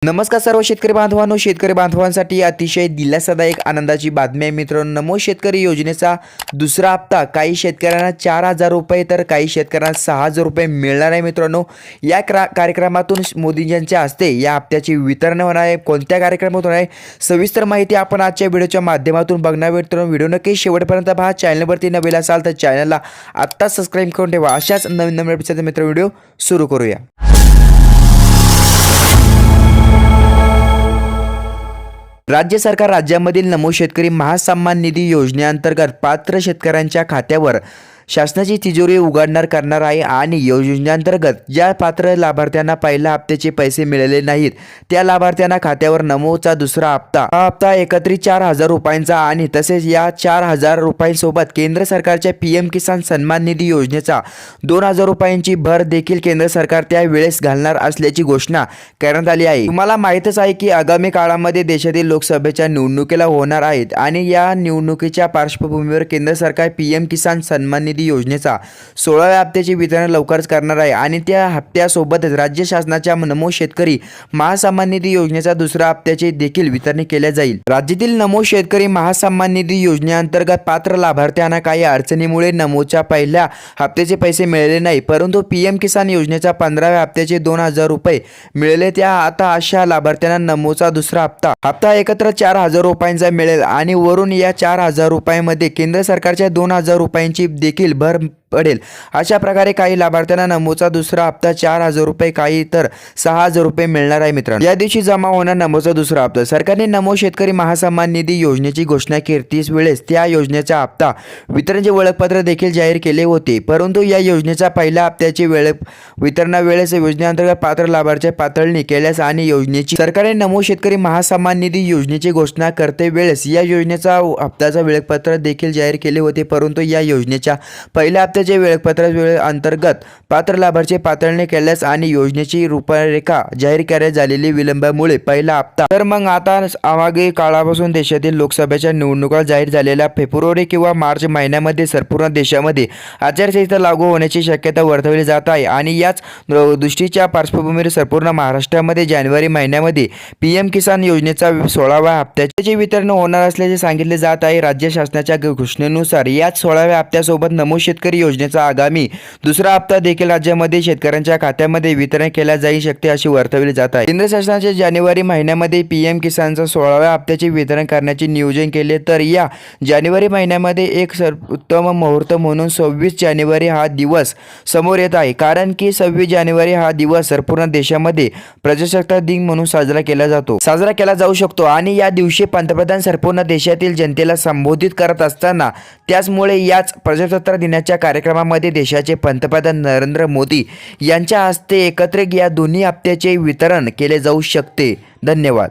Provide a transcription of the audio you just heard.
नमस्कार सर्व शेतकरी बांधवांनो, शेतकरी बांधवांसाठी अतिशय दिलासादायक आनंदाची बातमी आहे मित्रांनो। नमो शेतकरी योजनेचा दुसरा हप्ता काही शेतकऱ्यांना 4,000 रुपये तर काही शेतकऱ्यांना 6,000 रुपये मिळणार आहे मित्रांनो। या कार्यक्रमातून मोदींच्या हस्ते या हप्त्याचे वितरण होणार आहे। कोणत्या कार्यक्रमातून आहे सविस्तर माहिती आपण आजच्या व्हिडिओच्या माध्यमातून बघणार मित्रांनो। व्हिडिओ नक्की शेवटपर्यंत पहा। चॅनलवरती नवीन असाल तर चॅनलला आत्ता सबस्क्राइब करून ठेवा। अशाच नवीन एपिसोडचा मित्र व्हिडिओ सुरू करूया। राज्य सरकार राज्यामधील नमो शेतकरी महासन्मान निधी योजनेअंतर्गत पात्र शेतकऱ्यांच्या खात्यावर शासनाची तिजोरी उघडणार करणार आहे आणि योजनेअंतर्गत ज्या पात्र लाभार्थ्यांना पहिल्या हप्त्याचे पैसे मिळाले नाहीत त्या लाभार्थ्यांना खात्यावर नमोचा दुसरा हप्ता हा हप्ता एकत्रित 4,000 रुपयांचा आणि तसेच या 4,000 रुपयांसोबत केंद्र सरकारच्या पीएम किसान सन्मान निधी योजनेचा 2,000 रुपयांची भर देखील केंद्र सरकार त्या वेळेस घालणार असल्याची घोषणा करण्यात आली आहे। तुम्हाला माहीतच आहे की आगामी काळामध्ये देशातील लोकसभेच्या निवडणुकीला होणार आहेत आणि या निवडणुकीच्या पार्श्वभूमीवर केंद्र सरकार पीएम किसान सन्मान निधी योजनेचा 16व्या हप्त्याचे वितरण लवकरच करणार आहे आणि त्या हप्त्यासोबतच राज्य शासनाच्या नमो शेतकरी महासन्मान निधी योजनेचा दुसरा हप्त्याचे देखील वितरण केले जाईल। राज्यातील नमो शेतकरी महासन्मान निधी योजनेअंतर्गत पात्र लाभार्थ्यांना काही अडचणीमुळे नमोच्या पहिल्या हप्त्याचे पैसे मिळाले नाही, परंतु पीएम किसान योजनेच्या 15व्या हप्त्याचे 2,000 रुपये मिळाले। त्या आता अशा लाभार्थ्यांना नमोचा दुसरा हप्ता एकत्र 4,000 रुपयांचा मिळेल आणि वरून या 4,000 रुपयांमध्ये केंद्र सरकारच्या 2,000 रुपयांची देखील भर पडेल। अशा प्रकारे काही लाभार्थ्यांना नमोचा दुसरा हप्ता 4,000 रुपये काही तर 6,000 रुपये मिळणार आहे मित्रांनो। या दिवशी जमा होणार नमोचा दुसरा हप्ता। सरकारने नमो शेतकरी महासन्मान निधी योजनेची घोषणा केलीच वेळेस त्या योजनेचा हप्ता वितरणाचे वेळापत्रक देखील जाहीर केले होते, परंतु या योजनेचा पहिल्या हप्त्याचे वितरणावेळेस योजनेअंतर्गत पात्र लाभार्थी पातळणी केल्यास आणि योजनेची सरकारने नमो शेतकरी महासन्मान निधी योजनेची घोषणा करते वेळेस या योजनेचा हप्त्याचा वेळापत्रक देखील जाहीर केले होते, परंतु या योजनेच्या पहिल्या हप्त्याचे वेळापत्रक अंतर्गत पात्र लाभार्थी पातळणी केल्यास आणि योजनेची रूपरेखा जाहीर करण्यात झालेली विलंबामुळे पहिला हप्ता तर मग आता मागे काळापासून देशातील लोकसभेच्या निवडणुका जाहीर झालेल्या फेब्रुवारी किंवा मार्च महिन्यामध्ये संपूर्ण देशामध्ये आचारसंहिता लागू होण्याची शक्यता वर्तवली जात आहे आणि याच दृष्टीच्या पार्श्वभूमीवर संपूर्ण महाराष्ट्रामध्ये जानेवारी महिन्यामध्ये पीएम किसान योजनेचा 16व्या हप्त्याचे वितरण होणार असल्याचे सांगितले जात आहे। राज्य शासनाच्या घोषणेनुसार याच 16व्या हप्त्यासोबत नमो शेतकरी योजनेचा आगामी दुसरा हप्ता देखील राज्यामध्ये शेतकऱ्यांच्या खात्यामध्ये वितरण केला जाऊ शकते अशी वर्तवली जात आहे। केंद्र शासनाच्या जानेवारी महिन्यामध्ये पीएम किसानचा 16व्या हप्त्याचे वितरण करण्याचे नियोजन केले तर या जानेवारी महिन्यामध्ये एक उत्तम मुहूर्त म्हणून 26 जानेवारी हा दिवस समोर येत आहे, कारण की 26 जानेवारी हा दिवस संपूर्ण देशामध्ये प्रजासत्ताक दिन म्हणून साजरा केला जाऊ शकतो आणि या दिवशी पंतप्रधान संपूर्ण देशातील जनतेला संबोधित करत असताना त्याचमुळे याच प्रजासत्ताक दिनाच्या कार्यक्रमामध्ये देशाचे पंतप्रधान नरेंद्र मोदी यांच्या हस्ते एकत्रित या दोन्ही हप्त्याचे वितरण केले जाऊ शकते। धन्यवाद।